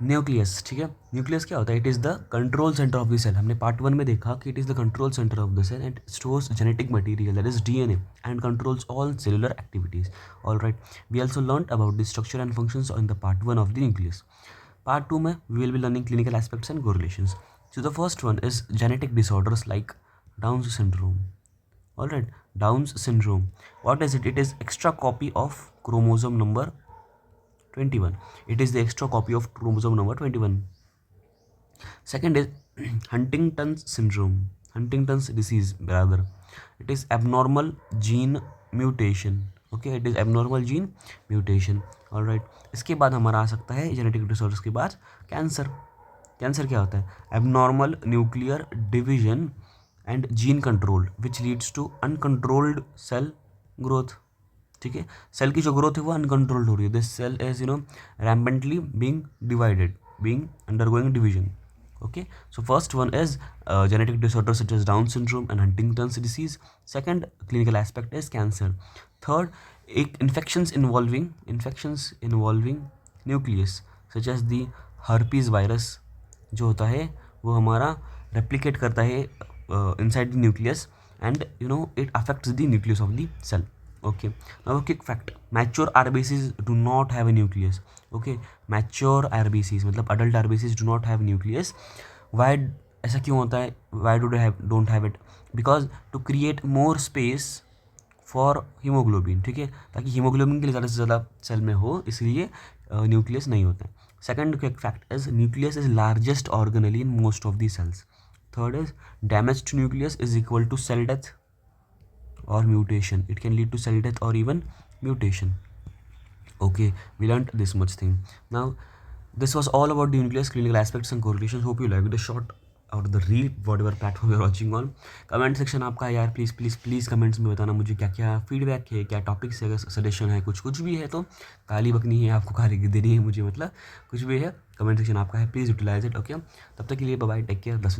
Nucleus, ठीक है। Nucleus क्या होता है? It is the control centre of the cell. हमने पार्ट 1 में देखा कि it is the control centre of the cell and stores genetic material that is DNA and controls all cellular activities. Alright, we also learned about the structure and functions in the part 1 of the nucleus. Part 2 में we will be learning clinical aspects and correlations. So the first one is genetic disorders like down syndrome. Alright, Down's syndrome. What is it? It is extra copy of chromosome number 21. It is the extra copy of chromosome number 21. Second is Huntington's syndrome. Huntington's disease, rather. It is abnormal gene mutation. Okay, it is abnormal gene mutation. Alright. इसके बाद हमारा आ सकता है genetic disorders के बाद cancer. Cancer क्या होता है? Abnormal nuclear division and gene control which leads to uncontrolled cell growth. ठीक है, सेल की जो ग्रोथ है वो अनकंट्रोल्ड हो रही है। This cell is rampantly being divided, being undergoing division. Okay, so first one is genetic disorders such as Down syndrome and Huntington's disease. Second clinical aspect is cancer. Third, infections involving nucleus such as the herpes virus जो होता है वो हमारा replicate करता है inside the nucleus and it affects the nucleus of the cell. Okay, now a quick fact: mature RBCs do not have a nucleus. Okay, mature RBCs मतलब adult RBCs do not have nucleus. Why? ऐसा क्यों होता है? Why do they don't have it? Because to create more space for haemoglobin. ठीक है, ताकि haemoglobin के लिए ज़्यादा से ज़्यादा सेल में हो, इसलिए न्यूक्लियस नहीं होता है। Second quick fact is nucleus is largest organelle in most of the cells. Third is damage to nucleus is equal to cell death or mutation. It can lead to cell death or even mutation. Okay, we learned this much thing. Now this was all about the nucleus, clinical aspects and correlations. Hope you liked the short or the read whatever platform you're watching on. Comment section आपका है यार, please please please comments में बताना मुझे क्या क्या feedback है, क्या टॉपिक्स है, अगर सजेशन है, कुछ भी है तो गाली बकनी है आपको, गाली देनी है मुझे, मतलब कुछ भी है, कमेंट सेक्शन आपका है, प्लीज़ यूटिलाइज इट। ओके, तब तक के लिए बाय बाय, टेक केयर, 10